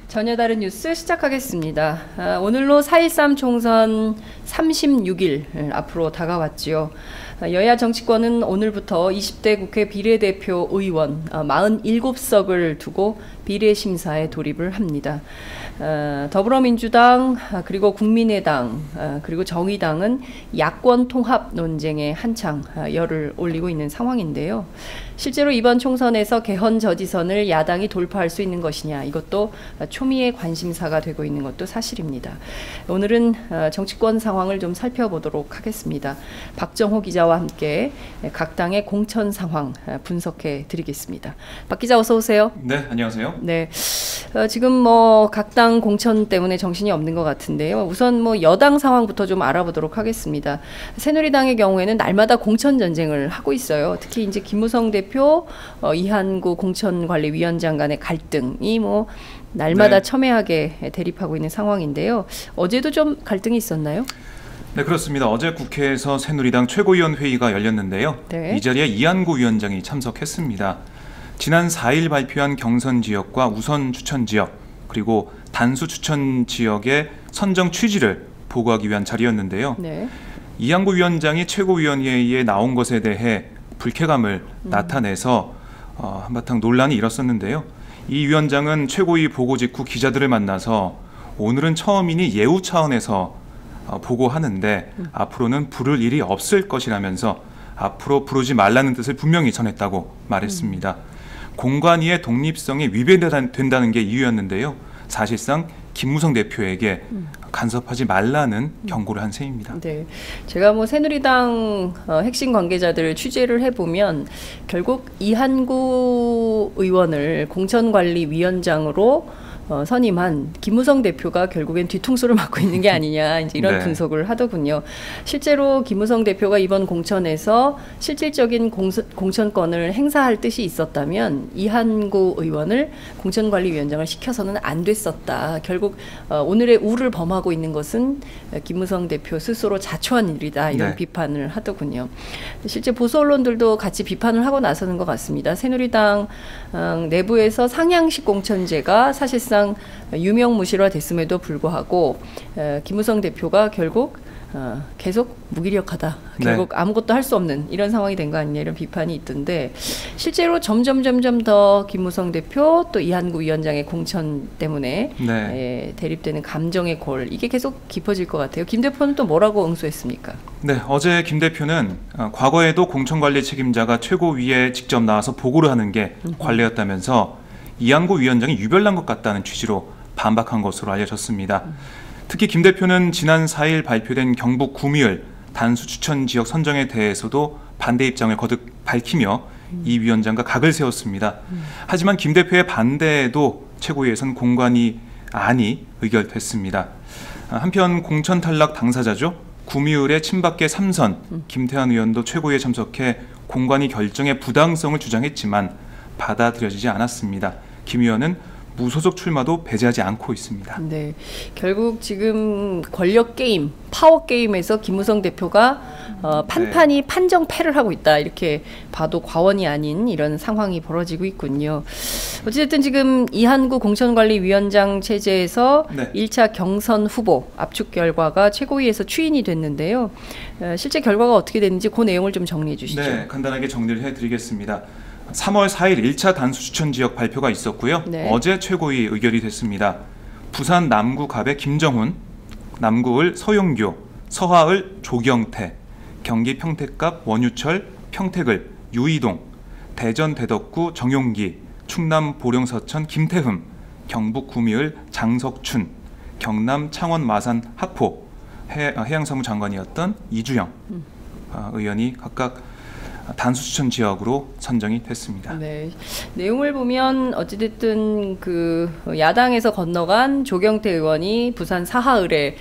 전혀 다른 뉴스 시작하겠습니다. 오늘로 4.13 총선 36일 앞으로 다가왔지요. 여야 정치권은 오늘부터 20대 국회 비례대표 의원 47석을 두고 비례심사에 돌입을 합니다. 더불어민주당 그리고 국민의당 그리고 정의당은 야권 통합 논쟁에 한창 열을 올리고 있는 상황인데요. 실제로 이번 총선에서 개헌 저지선을 야당이 돌파할 수 있는 것이냐, 이것도 초미의 관심사가 되고 있는 것도 사실입니다. 오늘은 정치권 상황을 좀 살펴보도록 하겠습니다. 박정호 기자와 함께 각 당의 공천 상황 분석해 드리겠습니다. 박 기자 어서 오세요. 네, 안녕하세요. 네, 지금 각 당 공천 때문에 정신이 없는 것 같은데요. 우선 여당 상황부터 좀 알아보도록 하겠습니다. 새누리당의 경우에는 날마다 공천 전쟁을 하고 있어요. 특히 이제 김무성 대표, 이한구 공천관리위원장 간의 갈등이 날마다 첨예하게 대립하고 있는 상황인데요. 어제도 좀 갈등이 있었나요? 네, 그렇습니다. 어제 국회에서 새누리당 최고위원 회의가 열렸는데요. 네. 이 자리에 이한구 위원장이 참석했습니다. 지난 4일 발표한 경선 지역과 우선 추천 지역, 그리고 단수 추천 지역의 선정 취지를 보고하기 위한 자리였는데요. 네. 이한구 위원장이 최고위원회의에 나온 것에 대해 불쾌감을 나타내서 한바탕 논란이 일었었는데요. 이 위원장은 최고위 보고 직후 기자들을 만나서 오늘은 처음이니 예우 차원에서 보고하는데 앞으로는 부를 일이 없을 것이라면서 앞으로 부르지 말라는 뜻을 분명히 전했다고 말했습니다. 공관위의 독립성이 위배된다는 게 이유였는데요. 사실상 김무성 대표에게 간섭하지 말라는 경고를 한 셈입니다. 네, 제가 새누리당 핵심 관계자들을 취재를 해보면 결국 이한구 의원을 공천관리위원장으로 선임한 김무성 대표가 결국엔 뒤통수를 맞고 있는 게 아니냐, 이제 이런 네. 분석을 하더군요. 실제로 김무성 대표가 이번 공천에서 실질적인 공천권을 행사할 뜻이 있었다면 이한구 의원을 공천관리위원장을 시켜서는 안 됐었다. 결국 오늘의 우를 범하고 있는 것은 김무성 대표 스스로 자초한 일이다, 이런 네. 비판을 하더군요. 실제 보수 언론들도 같이 비판을 하고 나서는 것 같습니다. 새누리당 내부에서 상향식 공천제가 사실상 유명무실화 됐음에도 불구하고 김무성 대표가 결국 계속 무기력하다, 결국 아무것도 할 수 없는 이런 상황이 된 거 아니냐, 이런 비판이 있던데, 실제로 점점 더 김무성 대표 또 이한구 위원장의 공천 때문에 대립되는 감정의 골, 이게 계속 깊어질 것 같아요. 김 대표는 또 뭐라고 응수했습니까? 네, 어제 김 대표는 과거에도 공천관리 책임자가 최고위에 직접 나와서 보고를 하는 게 관례였다면서 이한구 위원장이 유별난 것 같다는 취지로 반박한 것으로 알려졌습니다. 특히 김 대표는 지난 4일 발표된 경북 구미을 단수 추천 지역 선정에 대해서도 반대 입장을 거듭 밝히며 이 위원장과 각을 세웠습니다. 하지만 김 대표의 반대에도 최고위에선 공관위 안이 의결됐습니다. 한편 공천 탈락 당사자죠. 구미을의 친박계 3선 김태환 의원도 최고위에 참석해 공관위 결정의 부당성을 주장했지만 받아들여지지 않았습니다. 김 의원은 무소속 출마도 배제하지 않고 있습니다. 네, 결국 지금 권력 게임, 파워 게임에서 김무성 대표가 판판이 판정패를 하고 있다, 이렇게 봐도 과언이 아닌 이런 상황이 벌어지고 있군요. 어쨌든 지금 이한구 공천관리위원장 체제에서 1차 경선 후보 압축 결과가 최고위에서 추인이 됐는데요. 실제 결과가 어떻게 됐는지 그 내용을 좀 정리해 주시죠. 네, 간단하게 정리를 해드리겠습니다. 3월 4일 1차 단수 추천 지역 발표가 있었고요. 어제 최고위 의결이 됐습니다. 부산 남구 갑의 김정훈, 남구을 서용교, 서하을 조경태, 경기 평택갑 원유철, 평택을 유이동, 대전 대덕구 정용기, 충남 보령 서천 김태흠, 경북 구미을 장석춘, 경남 창원 마산 하포, 해양사무 장관이었던 이주영 의원이 각각 단수 추천 지역으로 선정이 됐습니다. 네, 내용을 보면 어찌됐든 야당에서 건너간 조경태 의원이 부산 사하을에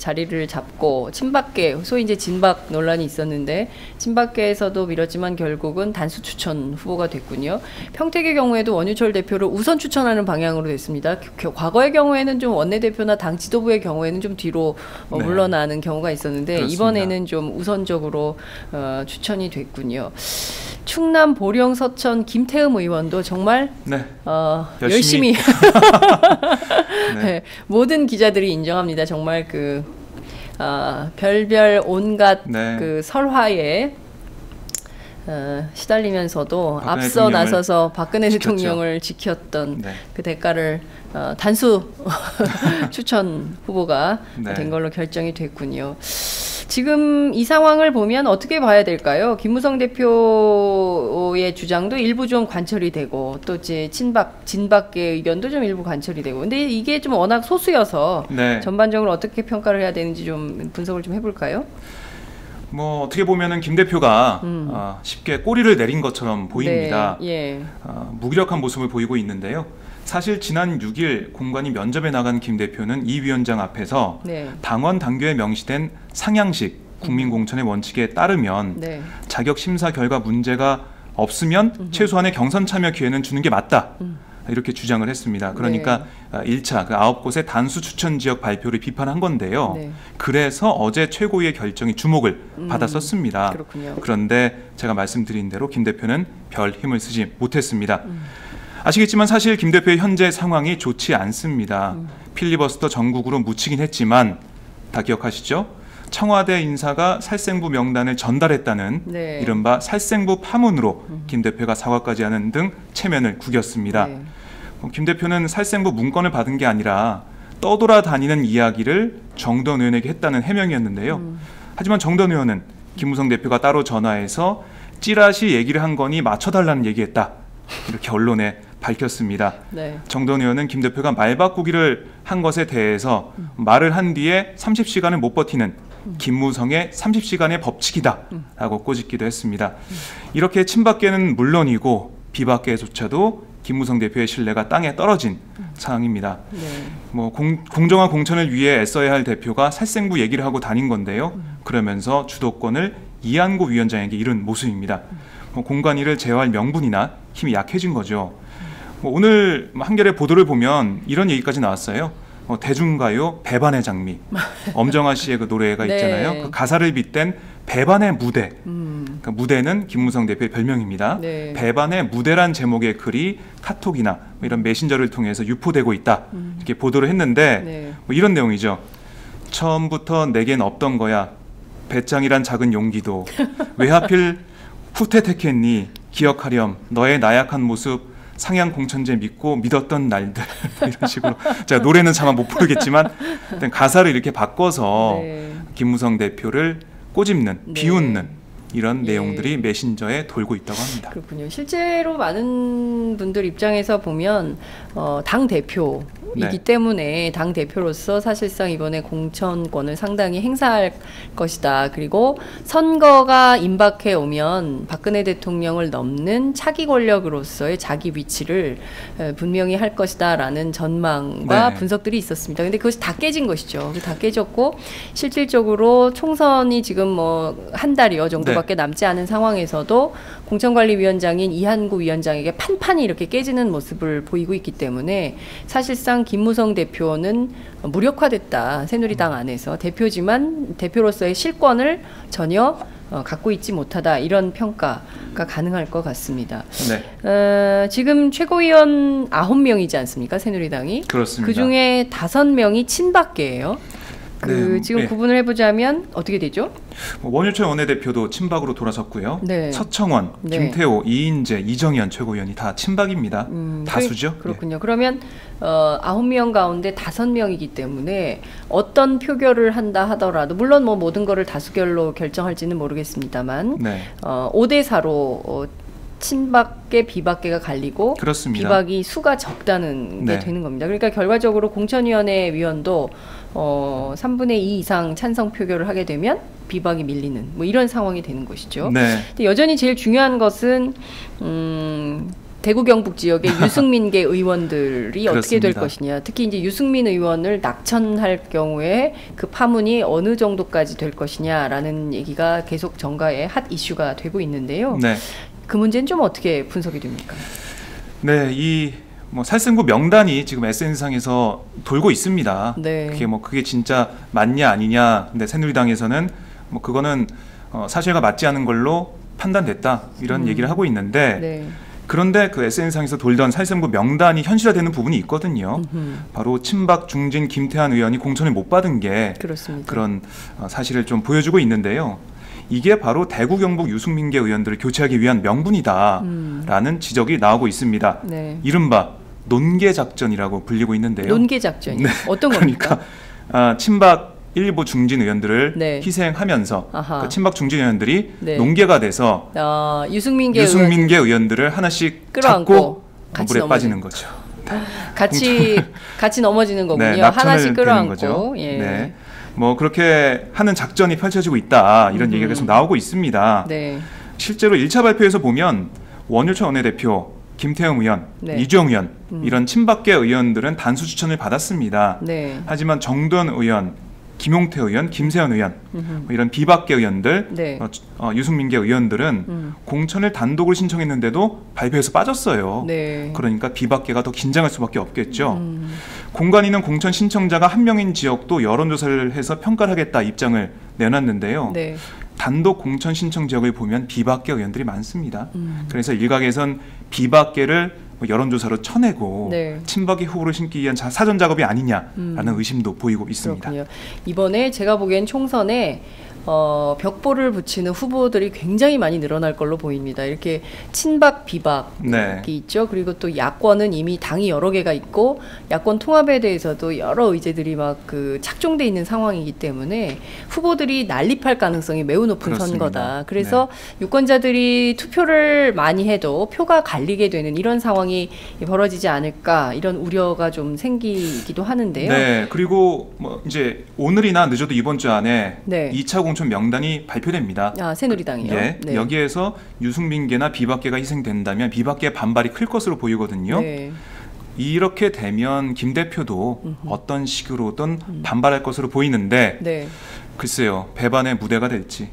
자리를 잡고, 친박계, 소위 이제 진박 논란이 있었는데 친박계에서도 밀었지만 결국은 단수 추천 후보가 됐군요. 평택의 경우에도 원유철 대표를 우선 추천하는 방향으로 됐습니다. 과거의 경우에는 좀 원내대표나 당 지도부의 경우에는 좀 뒤로 물러나는 경우가 있었는데, 그렇습니다. 이번에는 좀 우선적으로 추천이 됐군요. 그렇군요. 충남 보령 서천 김태흠 의원도 정말 네. 열심히 네. 네, 모든 기자들이 인정합니다. 정말 별별 온갖 네. 그 설화에 시달리면서도 박근혜 앞서 대통령을 나서서 박근혜 지켰죠. 대통령을 지켰던 네. 그 대가를 단수 추천 후보가 네. 된 걸로 결정이 됐군요. 지금 이 상황을 보면 어떻게 봐야 될까요? 김무성 대표의 주장도 일부 좀 관철이 되고 또 이제 진박계 의견도 좀 일부 관철이 되고 근데 이게 좀 워낙 소수여서 네. 전반적으로 어떻게 평가를 해야 되는지 좀 분석을 좀 해볼까요? 뭐 어떻게 보면은 김 대표가 쉽게 꼬리를 내린 것처럼 보입니다. 네, 예. 무기력한 모습을 보이고 있는데요. 사실 지난 6일 공관위 면접에 나간 김 대표는 이 위원장 앞에서 네. 당원 당규에 명시된 상향식 국민공천의 원칙에 따르면 네. 자격 심사 결과 문제가 없으면 최소한의 경선 참여 기회는 주는 게 맞다. 이렇게 주장을 했습니다. 그러니까 1차 그 9곳의 단수 추천 지역 발표를 비판한 건데요. 네. 그래서 어제 최고위의 결정이 주목을 받았었습니다. 그렇군요. 그런데 제가 말씀드린 대로 김 대표는 별 힘을 쓰지 못했습니다. 아시겠지만 사실 김 대표의 현재 상황이 좋지 않습니다. 필리버스터 전국으로 묻히긴 했지만 다 기억하시죠? 청와대 인사가 살생부 명단을 전달했다는 네. 이른바 살생부 파문으로 김 대표가 사과까지 하는 등 체면을 구겼습니다. 네. 김 대표는 살생부 문건을 받은 게 아니라 떠돌아다니는 이야기를 정돈 의원에게 했다는 해명이었는데요. 하지만 정돈 의원은 김무성 대표가 따로 전화해서 찌라시 얘기를 한 거니 맞춰달라는 얘기했다. 이렇게 언론에 밝혔습니다. 네. 정돈 의원은 김 대표가 말 바꾸기를 한 것에 대해서 말을 한 뒤에 30시간을 못 버티는 김무성의 30시간의 법칙이다 라고 꼬집기도 했습니다. 이렇게 친박계는 물론이고 비박계조차도 김무성 대표의 신뢰가 땅에 떨어진 상황입니다. 네. 뭐 공정한 공천을 위해 애써야 할 대표가 살생부 얘기를 하고 다닌 건데요. 그러면서 주도권을 이한구 위원장에게 잃은 모습입니다. 공관위를 제어할 명분이나 힘이 약해진 거죠. 오늘 한겨레 보도를 보면 이런 얘기까지 나왔어요. 대중가요 배반의 장미, 엄정화 씨의 그 노래가 네. 있잖아요. 그 가사를 빗댄 배반의 무대. 그러니까 무대는 김무성 대표의 별명입니다. 네. 배반의 무대란 제목의 글이 카톡이나 뭐 이런 메신저를 통해서 유포되고 있다. 이렇게 보도를 했는데 네. 뭐 이런 내용이죠. 처음부터 내겐 없던 거야. 배짱이란 작은 용기도 왜 하필 후퇴 택했니? 기억하렴 너의 나약한 모습 상향 공천제 믿고 믿었던 날들 이런 식으로 제가 노래는 차마 못 부르겠지만 일단 가사를 이렇게 바꿔서 네. 김무성 대표를 꼬집는 네. 비웃는 이런 예. 내용들이 메신저에 돌고 있다고 합니다. 그렇군요. 실제로 많은 분들 입장에서 보면 당 대표이기 네. 때문에 당 대표로서 사실상 이번에 공천권을 상당히 행사할 것이다. 그리고 선거가 임박해 오면 박근혜 대통령을 넘는 차기 권력으로서의 자기 위치를 분명히 할 것이다라는 전망과 네. 분석들이 있었습니다. 근데 그것이 다 깨진 것이죠. 다 깨졌고 실질적으로 총선이 지금 뭐 한 달여 정도밖에 남지 않은 상황에서도 공천관리위원장인 이한구 위원장에게 판판이 이렇게 깨지는 모습을 보이고 있기 때문에 사실상 김무성 대표는 무력화됐다. 새누리당 안에서 대표지만 대표로서의 실권을 전혀 갖고 있지 못하다. 이런 평가가 가능할 것 같습니다. 네. 지금 최고위원 9명이지 않습니까? 새누리당이. 그렇습니다. 그중에 5명이 친박계예요. 네, 지금 네. 구분을 해보자면 어떻게 되죠? 원유철 원내대표도 친박으로 돌아섰고요. 네. 서청원, 네. 김태호, 이인재, 이정현 최고위원이 다 친박입니다. 다수죠. 그렇군요. 그러면 9명 가운데 5명이기 때문에 어떤 표결을 한다 하더라도 물론 뭐 모든 거를 다수결로 결정할지는 모르겠습니다만 네. 5대 4로 친박계 비박계가 갈리고 그렇습니다. 비박이 수가 적다는 게 네. 되는 겁니다. 그러니까 결과적으로 공천위원회 위원도 3분의 2 이상 찬성 표결을 하게 되면 비박이 밀리는 뭐 이런 상황이 되는 것이죠. 네. 근데 여전히 제일 중요한 것은 대구 경북 지역의 유승민계 의원들이 어떻게 될 그렇습니다. 것이냐. 특히 이제 유승민 의원을 낙천할 경우에 그 파문이 어느 정도까지 될 것이냐라는 얘기가 계속 정가의 핫 이슈가 되고 있는데요. 네. 그 문제는 좀 어떻게 분석이 됩니까? 네, 이 뭐 살생부 명단이 지금 SNS상에서 돌고 있습니다. 네. 그게 진짜 맞냐 아니냐. 근데 새누리당에서는 뭐 그거는 사실과 맞지 않은 걸로 판단됐다 이런 얘기를 하고 있는데 네. 그런데 그 SNS상에서 돌던 살생부 명단이 현실화되는 부분이 있거든요. 바로 친박 중진 김태환 의원이 공천을 못 받은 게 그렇습니다. 그런 사실을 좀 보여주고 있는데요. 이게 바로 대구 경북 유승민계 의원들을 교체하기 위한 명분이다라는 지적이 나오고 있습니다. 네. 이른바 논계 작전이라고 불리고 있는데요. 논계 작전이 네. 어떤 겁니까? 그러니까 친박 일부 중진 의원들을 네. 희생하면서 그 친박 중진 의원들이 네. 논계가 돼서 유승민계 의원들을 하나씩 끌어안고 잡고 같이 물에 넘어지는 빠지는 거죠. 같이 넘어지는 거군요. 네, 하나씩 끌어안고. 거죠. 예. 네. 뭐 그렇게 하는 작전이 펼쳐지고 있다 이런 얘기가 계속 나오고 있습니다. 네. 실제로 1차 발표에서 보면 원유철 원내대표, 김태형 의원, 네. 이주영 의원 이런 친박계 의원들은 단수 추천을 받았습니다. 네. 하지만 정두원 의원, 김용태 의원, 김세현 의원 이런 비박계 의원들, 네. 유승민계 의원들은 공천을 단독으로 신청했는데도 발표에서 빠졌어요. 네. 그러니까 비박계가 더 긴장할 수밖에 없겠죠. 공관 있는 공천 신청자가 한 명인 지역도 여론조사를 해서 평가를 하겠다 입장을 내놨는데요. 네. 단독 공천 신청 지역을 보면 비박계 의원들이 많습니다. 그래서 일각에선 비박계를 여론조사로 쳐내고 네. 친박의 후보를 심기 위한 사전 작업이 아니냐라는 의심도 보이고 있습니다. 그렇군요. 이번에 제가 보기엔 총선에 벽보를 붙이는 후보들이 굉장히 많이 늘어날 걸로 보입니다. 이렇게 친박, 비박이 네. 있죠. 그리고 또 야권은 이미 당이 여러 개가 있고 야권 통합에 대해서도 여러 의제들이 막 그 착종돼 있는 상황이기 때문에 후보들이 난립할 가능성이 매우 높은 그렇습니다. 선거다. 그래서 유권자들이 투표를 많이 해도 표가 갈리게 되는 이런 상황이 벌어지지 않을까 이런 우려가 좀 생기기도 하는데요. 네, 그리고 뭐 이제 오늘이나 늦어도 이번 주 안에 네. 2차 공천 명단이 발표됩니다. 새누리당이요. 예, 네. 여기에서 유승민계나 비박계가 희생된다면 비박계 반발이 클 것으로 보이거든요. 네. 이렇게 되면 김 대표도 어떤 식으로든 반발할 것으로 보이는데 네. 글쎄요, 배반의 무대가 될지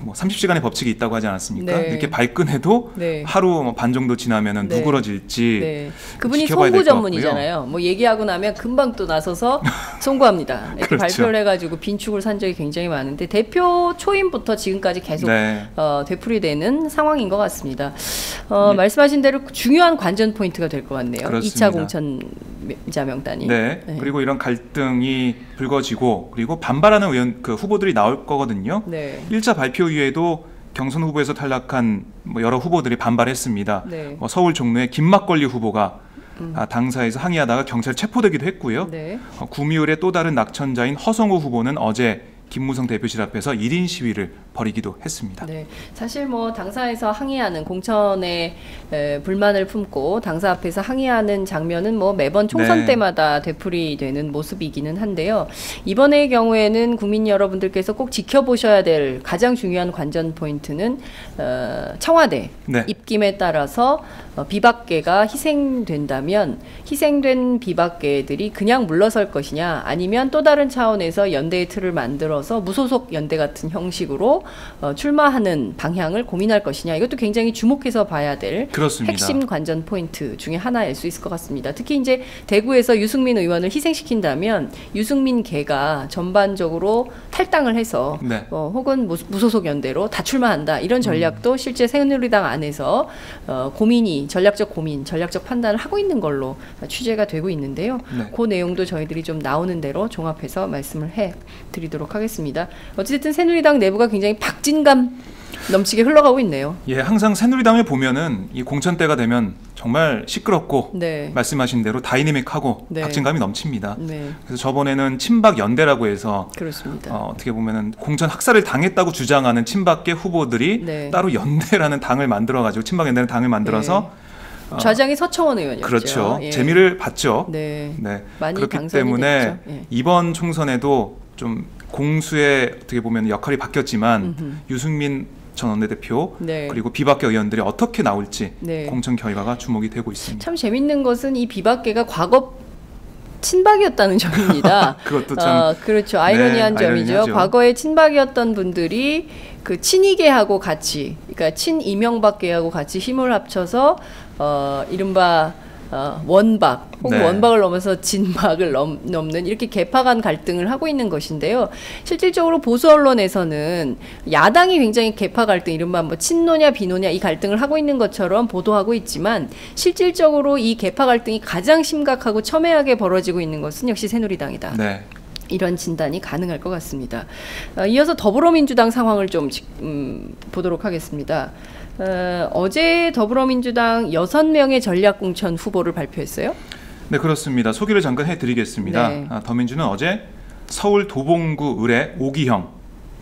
뭐 30시간의 법칙이 있다고 하지 않았습니까? 네. 이렇게 발끈해도 네. 하루 반 정도 지나면은 네. 누그러질지 네. 그분이 지켜봐야 송구 될것 전문이잖아요. 뭐 얘기하고 나면 금방 또 나서서 송구합니다. 이렇게 그렇죠. 발표를 해가지고 빈축을 산 적이 굉장히 많은데 대표 초임부터 지금까지 계속 네. 되풀이되는 상황인 것 같습니다. 예. 말씀하신 대로 중요한 관전 포인트가 될 것 같네요. 그렇습니다. 2차 공천자 명단이. 네. 그리고 이런 갈등이 불거지고 그리고 반발하는 의원 그 후보들이 나올 거거든요. 네. 1차 발표 이후에도 경선 후보에서 탈락한 뭐 여러 후보들이 반발했습니다. 네. 서울 종로의 김막걸리 후보가 당사에서 항의하다가 경찰 체포되기도 했고요. 네. 구미을의 또 다른 낙천자인 허성우 후보는 어제 김무성 대표실 앞에서 1인 시위를 벌이기도 했습니다. 네, 사실 뭐 당사에서 항의하는 공천에 불만을 품고 당사 앞에서 항의하는 장면은 뭐 매번 총선 네. 때마다 되풀이되는 모습이기는 한데요. 이번의 경우에는 국민 여러분들께서 꼭 지켜보셔야 될 가장 중요한 관전 포인트는 청와대 네. 입김에 따라서 비박계가 희생된다면 희생된 비박계들이 그냥 물러설 것이냐 아니면 또 다른 차원에서 연대의 틀을 만들어서 무소속 연대 같은 형식으로 출마하는 방향을 고민할 것이냐 이것도 굉장히 주목해서 봐야 될 그렇습니다. 핵심 관전 포인트 중에 하나일 수 있을 것 같습니다. 특히 이제 대구에서 유승민 의원을 희생시킨다면 유승민 계가 전반적으로 탈당을 해서 네. 혹은 무소속 연대로 다 출마한다 이런 전략도 실제 새누리당 안에서 전략적 고민, 전략적 판단을 하고 있는 걸로 취재가 되고 있는데요. 네. 그 내용도 저희들이 좀 나오는 대로 종합해서 말씀을 해드리도록 하겠습니다. 어쨌든 새누리당 내부가 굉장히 박진감 넘치게 흘러가고 있네요. 예, 항상 새누리당을 보면은 이 공천 때가 되면 정말 시끄럽고 네. 말씀하신 대로 다이내믹하고 네. 박진감이 넘칩니다. 네, 그래서 저번에는 친박 연대라고 해서 그렇습니다. 어떻게 보면은 공천 학살을 당했다고 주장하는 친박계 후보들이 네. 따로 연대라는 당을 만들어가지고 친박 연대라는 당을 만들어서 좌장이 서청원 의원이었죠. 그렇죠. 예. 재미를 봤죠. 네. 네. 많이 그렇기 당선이 때문에 됐죠. 예. 이번 총선에도 좀 공수의 어떻게 보면 역할이 바뀌었지만 유승민 전 원내대표 네. 그리고 비박계 의원들이 어떻게 나올지 네. 공천 결과가 주목이 되고 있습니다. 참 재밌는 것은 이 비박계가 과거 친박이었다는 점입니다. 그것도 참 그렇죠. 아이러니한 네, 점이죠. 아이러니하죠. 과거에 친박이었던 분들이 그 친이계하고 같이, 그러니까 친이명박계하고 같이 힘을 합쳐서 이른바 원박 혹은 네. 원박을 넘어서 진박을 넘는 이렇게 개파 간 갈등을 하고 있는 것인데요. 실질적으로 보수 언론에서는 야당이 굉장히 개파 갈등, 이른바 뭐 친노냐 비노냐 이 갈등을 하고 있는 것처럼 보도하고 있지만 실질적으로 이 개파 갈등이 가장 심각하고 첨예하게 벌어지고 있는 것은 역시 새누리당이다. 네. 이런 진단이 가능할 것 같습니다. 이어서 더불어민주당 상황을 좀 보도록 하겠습니다. 어제 더불어민주당 6명의 전략공천 후보를 발표했어요. 네, 그렇습니다. 소개를 잠깐 해드리겠습니다. 네. 더민주는 어제 서울 도봉구 을의 오기형,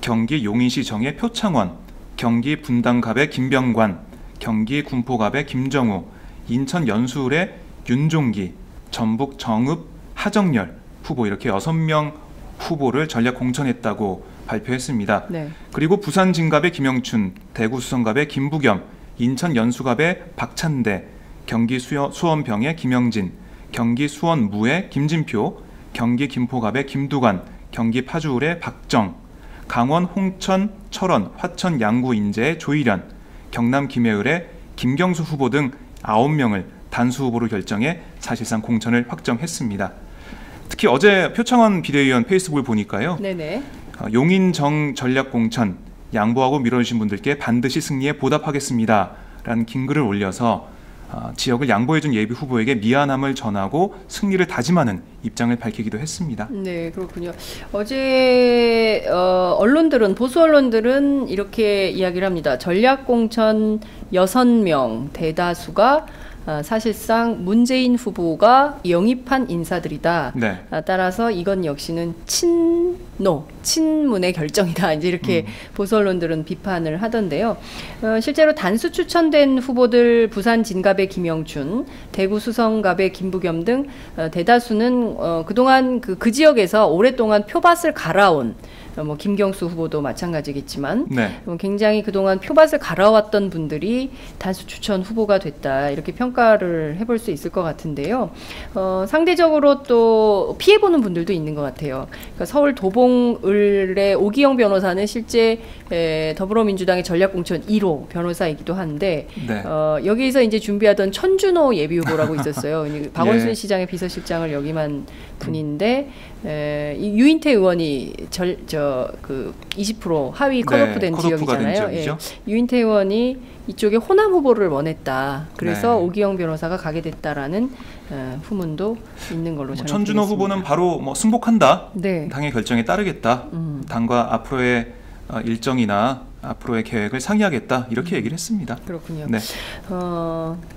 경기 용인시 정의 표창원, 경기 분당갑의 김병관, 경기 군포갑의 김정우, 인천 연수을의 윤종기, 전북 정읍 하정열 후보, 이렇게 6명 후보를 전략 공천했다고 발표했습니다. 네. 그리고 부산 진갑의 김영춘, 대구 수성갑의 김부겸, 인천 연수갑의 박찬대, 경기 수원병의 김영진, 경기 수원무의 김진표, 경기 김포갑의 김두관, 경기 파주을의 박정, 강원 홍천 철원 화천 양구 인제의 조일현, 경남 김해을의 김경수 후보 등 9명을 단수 후보로 결정해 사실상 공천을 확정했습니다. 특히 어제 표창원 비대위원 페이스북을 보니까요. 네네. 용인정 전략공천 양보하고 밀어주신 분들께 반드시 승리에 보답하겠습니다 라는 긴 글을 올려서 지역을 양보해준 예비 후보에게 미안함을 전하고 승리를 다짐하는 입장을 밝히기도 했습니다. 네, 그렇군요. 어제 언론들은, 보수 언론들은 이렇게 이야기를 합니다. 전략공천 6명 대다수가 사실상 문재인 후보가 영입한 인사들이다. 네. 따라서 이건 역시는 친문의 결정이다. 이제 이렇게 보수 언론들은 비판을 하던데요. 실제로 단수 추천된 후보들 부산 진갑의 김영춘, 대구 수성갑의 김부겸 등 대다수는 그동안 그 지역에서 오랫동안 표밭을 갈아온 뭐 김경수 후보도 마찬가지겠지만 네. 굉장히 그동안 표밭을 갈아왔던 분들이 단수 추천 후보가 됐다, 이렇게 평가를 해볼 수 있을 것 같은데요. 상대적으로 또 피해보는 분들도 있는 것 같아요. 그러니까 서울 도봉을의 오기영 변호사는 실제 더불어민주당의 전략공천 1호 변호사이기도 한데 네. 여기에서 이제 준비하던 천준호 예비 후보라고 있었어요. 박원순 예. 시장의 비서실장을 역임한 분인데 이 유인태 의원이 그 20% 하위 컷오프된 컷오프가 된 지역이잖아요. 지역이죠. 유인태 의원이 이쪽에 호남 후보를 원했다. 그래서 네. 오기영 변호사가 가게 됐다라는 후문도 있는 걸로 저는 천준호 보겠습니다. 후보는 바로 승복한다. 네. 당의 결정에 따르겠다. 당과 앞으로의 일정이나 앞으로의 계획을 상의하겠다. 이렇게 얘기를 했습니다. 그렇군요. 네.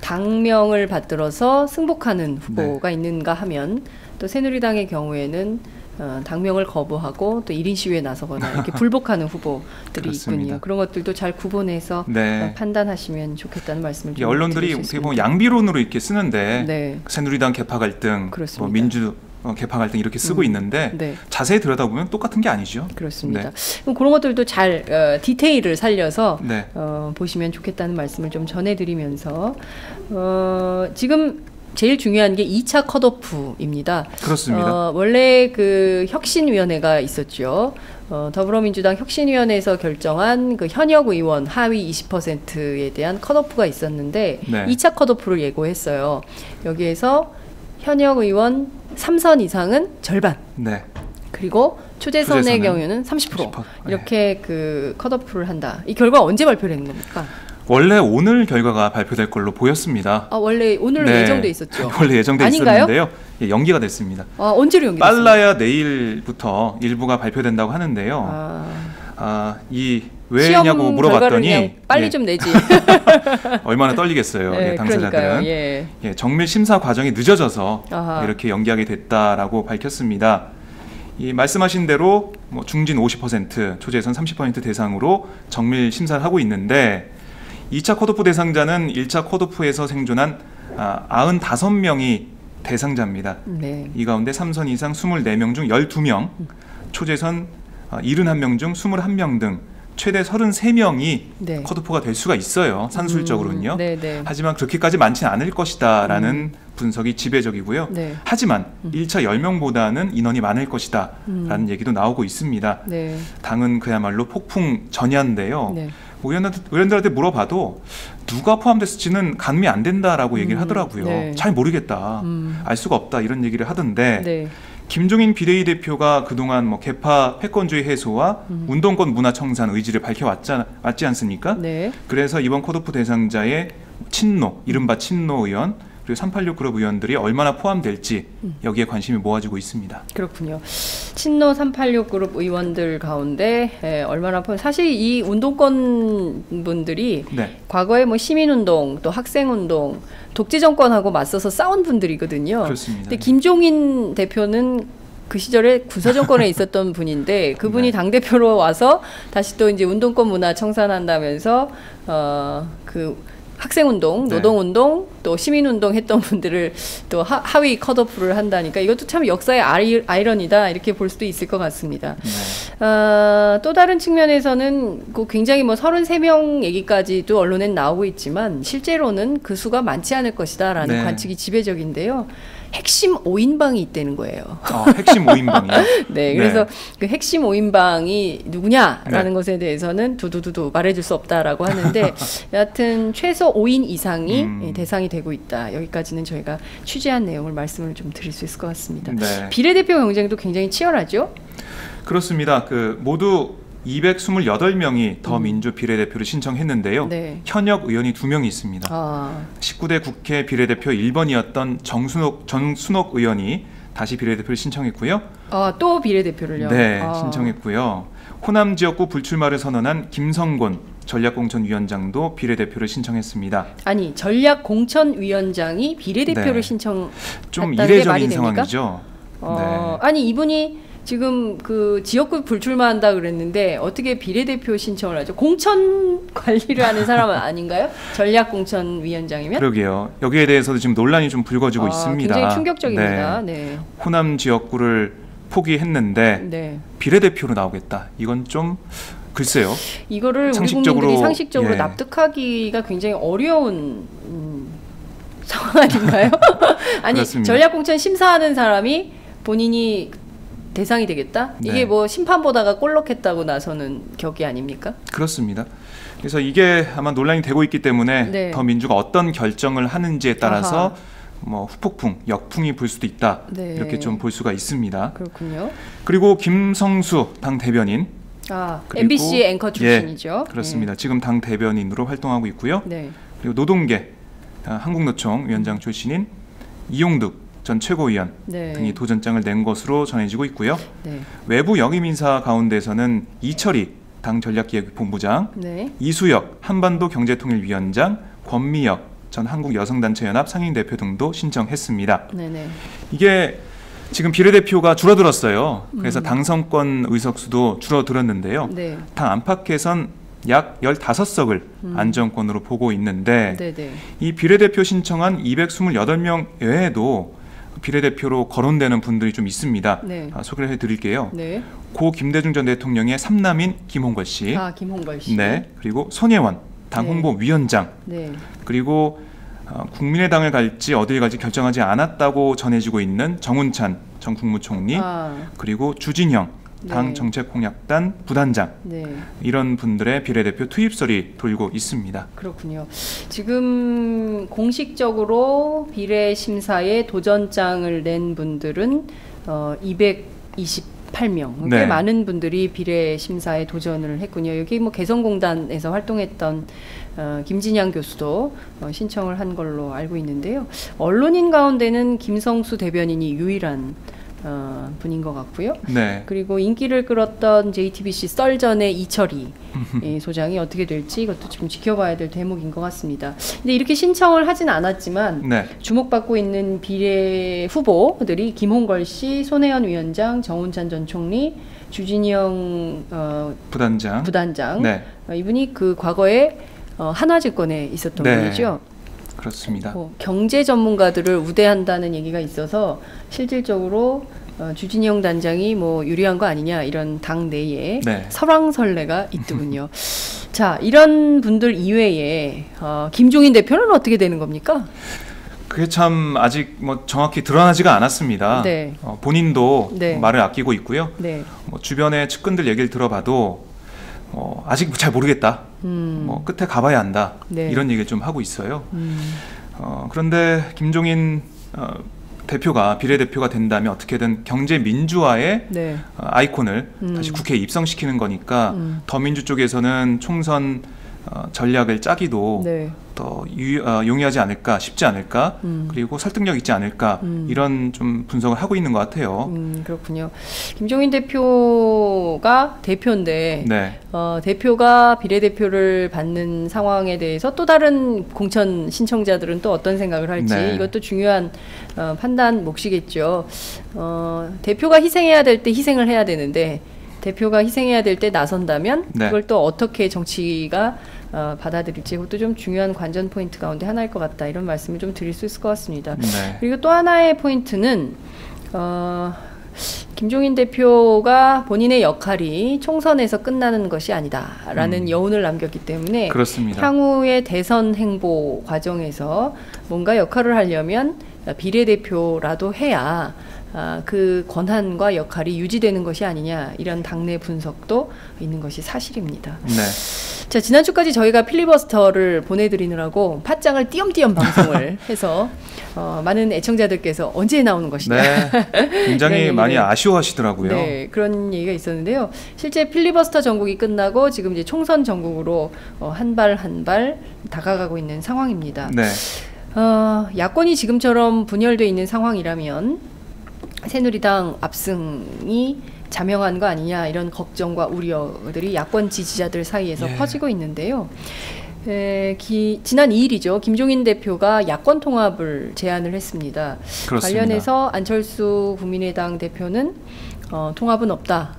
당명을 받들어서 승복하는 후보가 있는가 하면 또 새누리당의 경우에는 당명을 거부하고 또 1인 시위에 나서거나 이렇게 불복하는 후보들이 그렇습니다. 있군요. 그런 것들도 잘 구분해서 네. 판단하시면 좋겠다는 말씀을 좀 언론들이 드릴 수 어떻게 보면 있습니다. 양비론으로 이렇게 쓰는데 네. 새누리당 개파 갈등, 그렇습니다. 뭐 민주 개파 갈등 이렇게 쓰고 있는데 네. 자세히 들여다보면 똑같은 게 아니죠. 그렇습니다. 네. 그럼 그런 것들도 잘 디테일을 살려서 네. 보시면 좋겠다는 말씀을 좀 전해드리면서 지금 제일 중요한 게 2차 컷오프입니다. 그렇습니다. 원래 그 혁신위원회가 있었죠. 더불어민주당 혁신위원회에서 결정한 그 현역 의원 하위 20%에 대한 컷오프가 있었는데 네. 2차 컷오프를 예고했어요. 여기에서 현역 의원 3선 이상은 절반. 네. 그리고 초재선의 초재선은 경우는 30%. 30%. 이렇게 그 컷오프를 한다. 이 결과 언제 발표되는 겁니까? 원래 오늘 결과가 발표될 걸로 보였습니다. 원래 오늘 네. 예정돼 있었죠. 원래 예정돼 아닌가요? 있었는데요. 예, 연기가 됐습니다. 언제로 연기됐습니까? 빨라야 내일부터 일부가 발표된다고 하는데요. 이 왜냐고 시험 물어봤더니 결과를 그냥 빨리 예, 좀 내지. 얼마나 떨리겠어요. 네, 당사자들은. 그러니까요. 예. 정밀 심사 과정이 늦어져서 아하. 이렇게 연기하게 됐다라고 밝혔습니다. 이 말씀하신 대로 뭐 중진 50%, 초재선 30% 대상으로 정밀 심사를 하고 있는데 2차 컷오프 대상자는 1차 컷오프에서 생존한 95명이 대상자입니다. 네. 이 가운데 3선 이상 24명 중 12명, 초재선 71명 중 21명 등 최대 33명이 네. 컷오프가 될 수가 있어요. 산술적으로는요. 네. 하지만 그렇게까지 많지는 않을 것이다라는 분석이 지배적이고요. 네. 하지만 1차 10명보다는 인원이 많을 것이다라는 얘기도 나오고 있습니다. 네. 당은 그야말로 폭풍 전야인데요. 네. 의원들한테 물어봐도 누가 포함됐을지는 가늠이 안 된다라고 얘기를 하더라고요. 네. 잘 모르겠다, 알 수가 없다 이런 얘기를 하던데 네. 김종인 비대위 대표가 그동안 뭐 개파 패권주의 해소와 운동권 문화 청산 의지를 밝혀왔지 않습니까? 네. 그래서 이번 컷오프 대상자의 친노, 이른바 친노 의원 그리고 386 그룹 의원들이 얼마나 포함될지 여기에 관심이 모아지고 있습니다. 그렇군요. 친노 386 그룹 의원들 가운데 얼마나 사실 이 운동권 분들이 네. 과거에 뭐 시민운동 또 학생운동 독재 정권하고 맞서서 싸운 분들이거든요. 그렇습니다. 근데 김종인 대표는 그 시절에 군사 정권에 있었던 분인데 그분이 네. 당 대표로 와서 다시 또 이제 운동권 문화 청산한다면서 그 학생운동, 네. 노동운동, 또 시민운동 했던 분들을 또 하위 컷오프를 한다니까 이것도 참 역사의 아이러니다 이렇게 볼 수도 있을 것 같습니다. 네. 또 다른 측면에서는 그 굉장히 뭐 33명 얘기까지도 언론엔 나오고 있지만 실제로는 그 수가 많지 않을 것이다라는 네. 관측이 지배적인데요. 핵심 5인방이 있다는 거예요. 핵심 5인방이요? 네, 그래서 그 핵심 5인방이 누구냐라는 네. 것에 대해서는 두두두두 말해줄 수 없다라고 하는데 여하튼 최소 5인 이상이 대상이 되고 있다. 여기까지는 저희가 취재한 내용을 말씀을 좀 드릴 수 있을 것 같습니다. 네. 비례대표 경쟁도 굉장히 치열하죠? 그렇습니다. 모두 228명이 더민주 비례대표를 신청했는데요. 네. 현역 의원이 2명이 있습니다. 19대 국회 비례대표 1번이었던 전순옥 의원이 다시 비례대표를 신청했고요. 또 비례대표를요? 네, 신청했고요. 호남 지역구 불출마를 선언한 김성곤 전략공천위원장도 비례대표를 신청했습니다. 아니, 전략공천위원장이 비례대표를 네. 신청했다는 좀 게 말이 이례적인 됩니까? 상황이죠. 네. 아니 이분이 지금 그 지역구 불출마한다 그랬는데 어떻게 비례대표 신청을 하죠? 공천 관리를 하는 사람은 아닌가요? 전략공천위원장이면? 그러게요. 여기에 대해서도 지금 논란이 좀 불거지고 있습니다. 굉장히 충격적입니다. 네. 네. 호남 지역구를 포기했는데 네. 비례대표로 나오겠다. 이건 좀 글쎄요. 이거를 우리 상식적으로, 국민들이 상식적으로 예. 납득하기가 굉장히 어려운 상황 아닌가요? 아니 그렇습니다. 전략공천 심사하는 사람이 본인이 대상이 되겠다? 네. 이게 뭐 심판 보다가 꼴 넣겠다고 나서는 격이 아닙니까? 그렇습니다. 그래서 이게 아마 논란이 되고 있기 때문에 네. 더민주가 어떤 결정을 하는지에 따라서 아하. 뭐 후폭풍, 역풍이 불 수도 있다. 네. 이렇게 좀 볼 수가 있습니다. 그렇군요. 그리고 김성수 당 대변인 그리고- MBC 앵커 출신이죠. 그렇습니다. 지금 당 대변인으로 활동하고 있고요. 네. 그리고 노동계 한국노총 위원장 출신인 이용득 전 최고위원 네. 등이 도전장을 낸 것으로 전해지고 있고요. 네. 외부 역임 인사 가운데서는 이철희 당 전략기획본부장, 네. 이수혁 한반도 경제통일위원장, 권미혁 전 한국여성단체연합 상임대표 등도 신청했습니다. 네네. 이게 지금 비례대표가 줄어들었어요. 그래서 당선권 의석수도 줄어들었는데요. 네. 당 안팎에선 약 15석을 안정권으로 보고 있는데 네네. 이 비례대표 신청한 228명 외에도 비례대표로 거론되는 분들이 좀 있습니다. 네. 소개를 해드릴게요. 네. 고 김대중 전 대통령의 삼남인 김홍걸 씨, 김홍걸 씨. 네, 그리고 손혜원 당 네. 홍보위원장, 네. 그리고 국민의당을 갈지 어딜 갈지 결정하지 않았다고 전해지고 있는 정운찬 전 국무총리, 그리고 주진형 당 네. 정책공약단 부단장, 네. 이런 분들의 비례대표 투입설이 돌고 있습니다. 그렇군요. 지금 공식적으로 비례 심사에 도전장을 낸 분들은 228명. 꽤 네. 많은 분들이 비례 심사에 도전을 했군요. 여기 뭐 개성공단에서 활동했던 김진양 교수도 신청을 한 걸로 알고 있는데요. 언론인 가운데는 김성수 대변인이 유일한 분인 것 같고요. 네. 그리고 인기를 끌었던 JTBC 썰전의 이철희 소장이 어떻게 될지 이것도 좀 지켜봐야 될 대목인 것 같습니다. 근데 이렇게 신청을 하진 않았지만 네. 주목받고 있는 비례 후보들이 김홍걸 씨, 손혜원 위원장, 정운찬 전 총리, 주진영 부단장. 네. 이분이 그 과거에 한화증권에 있었던 네. 분이죠. 그렇습니다. 경제 전문가들을 우대한다는 얘기가 있어서 실질적으로 주진영 단장이 뭐 유리한 거 아니냐 이런 당 내에 네. 설왕설래가 있더군요. 자, 이런 분들 이외에 김종인 대표는 어떻게 되는 겁니까? 그게 참 아직 뭐 정확히 드러나지가 않았습니다. 네. 본인도 네. 말을 아끼고 있고요. 네. 뭐 주변의 측근들 얘기를 들어봐도 아직 잘 모르겠다. 뭐 끝에 가봐야 한다. 네. 이런 얘기를 좀 하고 있어요. 그런데 김종인 대표가 비례대표가 된다면 어떻게든 경제 민주화의 네. 아이콘을 다시 국회에 입성시키는 거니까 더민주 쪽에서는 총선 전략을 짜기도 네. 더 용이하지 않을까, 쉽지 않을까, 그리고 설득력 있지 않을까 이런 좀 분석을 하고 있는 것 같아요. 그렇군요. 김종인 대표가 대표인데 네. 대표가 비례대표를 받는 상황에 대해서 또 다른 공천 신청자들은 또 어떤 생각을 할지 네. 이것도 중요한 판단 몫이겠죠. 대표가 희생해야 될 때 희생을 해야 되는데 대표가 희생해야 될 때 나선다면 네. 그걸 또 어떻게 정치가 받아들일지 그것도 좀 중요한 관전 포인트 가운데 하나일 것 같다 이런 말씀을 좀 드릴 수 있을 것 같습니다. 네. 그리고 또 하나의 포인트는 김종인 대표가 본인의 역할이 총선에서 끝나는 것이 아니다라는 여운을 남겼기 때문에 그렇습니다. 향후의 대선 행보 과정에서 뭔가 역할을 하려면 비례대표라도 해야 그 권한과 역할이 유지되는 것이 아니냐 이런 당내 분석도 있는 것이 사실입니다. 네. 자, 지난주까지 저희가 필리버스터를 보내드리느라고 팟짱을 띄엄띄엄 방송을 해서 많은 애청자들께서 언제 나오는 것이냐 네. 굉장히 많이 아쉬워하시더라고요. 네, 그런 얘기가 있었는데요. 실제 필리버스터 전국이 끝나고 지금 이제 총선 전국으로 한 발 한 발 다가가고 있는 상황입니다. 네. 야권이 지금처럼 분열되어 있는 상황이라면 새누리당 압승이 자명한 거 아니냐 이런 걱정과 우려들이 야권 지지자들 사이에서 퍼지고 있는데요. 지난 2일이죠. 김종인 대표가 야권 통합을 제안을 했습니다. 그렇습니다. 관련해서 안철수 국민의당 대표는 통합은 없다.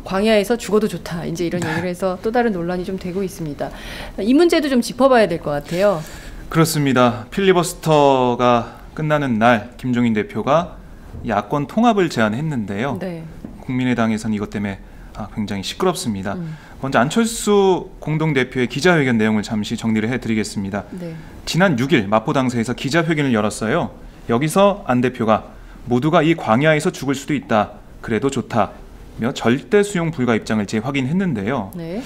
광야에서 죽어도 좋다. 이제 이런 얘기를 해서 또 다른 논란이 좀 되고 있습니다. 이 문제도 좀 짚어봐야 될 것 같아요. 그렇습니다. 필리버스터가 끝나는 날 김종인 대표가 야권 통합을 제안했는데요. 네. 국민의당에서는 이것 때문에 굉장히 시끄럽습니다. 먼저 안철수 공동대표의 기자회견 내용을 잠시 정리를 해드리겠습니다. 네. 지난 6일 마포당사에서 기자회견을 열었어요. 여기서 안 대표가 모두가 이 광야에서 죽을 수도 있다. 그래도 좋다며 절대 수용 불가 입장을 재확인했는데요. 네.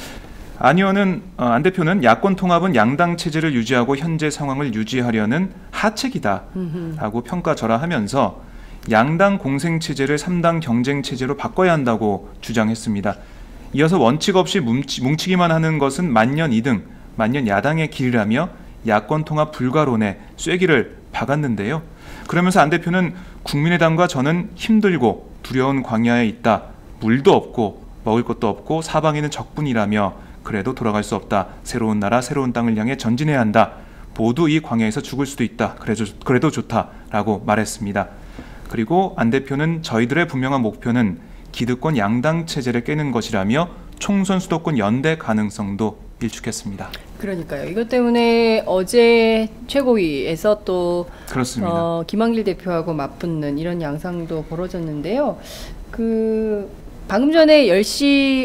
안 의원은 안 대표는 야권 통합은 양당 체제를 유지하고 현재 상황을 유지하려는 하책이다라고 평가절하하면서 양당 공생 체제를 3당 경쟁 체제로 바꿔야 한다고 주장했습니다. 이어서 원칙 없이 뭉치기만 하는 것은 만년 2등, 만년 야당의 길이라며 야권 통합 불가론에 쐐기를 박았는데요. 그러면서 안 대표는 국민의당과 저는 힘들고 두려운 광야에 있다. 물도 없고 먹을 것도 없고 사방에는 적군이라며 그래도 돌아갈 수 없다. 새로운 나라, 새로운 땅을 향해 전진해야 한다. 모두 이 광야에서 죽을 수도 있다. 그래도 좋다라고 말했습니다. 그리고 안 대표는 저희들의 분명한 목표는 기득권 양당 체제를 깨는 것이라며 총선 수도권 연대 가능성도 일축했습니다. 그러니까요. 이것 때문에 어제 최고위에서 또 그렇습니다. 김한길 대표하고 맞붙는 이런 양상도 벌어졌는데요. 방금 전에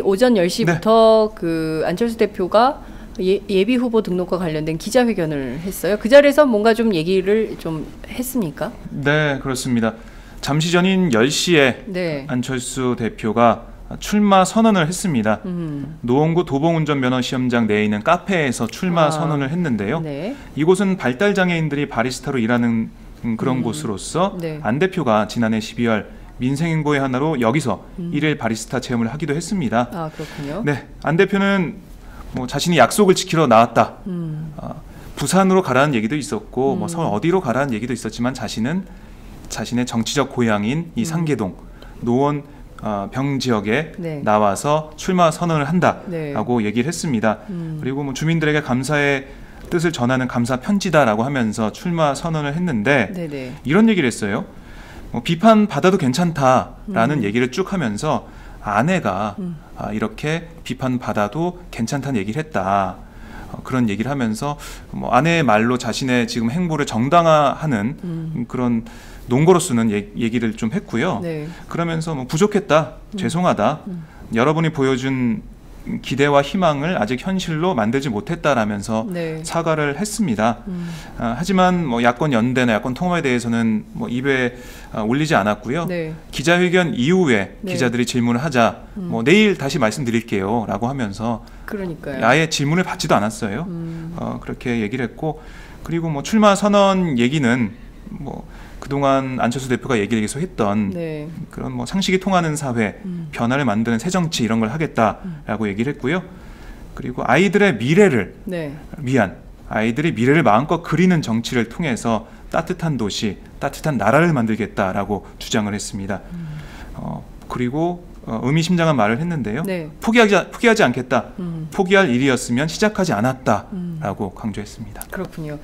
오전 10시부터 그 안철수 대표가 예비 후보 등록과 관련된 기자회견을 했어요. 그 자리에서 뭔가 좀 얘기를 좀 했습니까? 네, 그렇습니다. 잠시 전인 10시에 네. 안철수 대표가 출마 선언을 했습니다. 노원구 도봉운전면허 시험장 내에 있는 카페에서 출마 선언을 했는데요. 네. 이곳은 발달장애인들이 바리스타로 일하는 그런 곳으로서 네. 안 대표가 지난해 12월 민생행보의 하나로 여기서 일일 바리스타 체험을 하기도 했습니다. 아, 그렇군요. 네, 안 대표는 자신이 약속을 지키러 나왔다. 부산으로 가라는 얘기도 있었고 서울 어디로 가라는 얘기도 있었지만 자신의 정치적 고향인 이 상계동 노원 병 지역에 네. 나와서 출마 선언을 한다라고 네. 얘기를 했습니다. 그리고 주민들에게 감사의 뜻을 전하는 감사 편지다라고 하면서 출마 선언을 했는데 네네. 이런 얘기를 했어요. 비판 받아도 괜찮다라는 얘기를 쭉 하면서 아내가 이렇게 비판 받아도 괜찮다는 얘기를 했다. 그런 얘기를 하면서 아내의 말로 자신의 지금 행보를 정당화하는 그런 논거로 쓰는 얘기를 좀 했고요. 네. 그러면서 부족했다, 죄송하다. 여러분이 보여준 기대와 희망을 아직 현실로 만들지 못했다라면서 네. 사과를 했습니다. 하지만 뭐 야권 연대나 야권 통합에 대해서는 뭐 입에 올리지 않았고요. 네. 기자회견 이후에 네. 기자들이 질문을 하자 뭐 내일 다시 말씀드릴게요라고 하면서 그러니까요. 아예 질문을 받지도 않았어요. 그렇게 얘기를 했고, 그리고 뭐 출마 선언 얘기는 뭐 그동안 안철수 대표가 얘기를 계속 했던 네. 그런 뭐 상식이 통하는 사회, 변화를 만드는 새 정치 이런 걸 하겠다라고 얘기를 했고요. 그리고 아이들의 미래를 네. 위한, 아이들이 미래를 마음껏 그리는 정치를 통해서 따뜻한 도시, 따뜻한 나라를 만들겠다라고 주장을 했습니다. 그리고 의미심장한 말을 했는데요. 네. 포기하지 않겠다. 포기할 일이었으면 시작하지 않았다라고 강조했습니다. 그렇군요.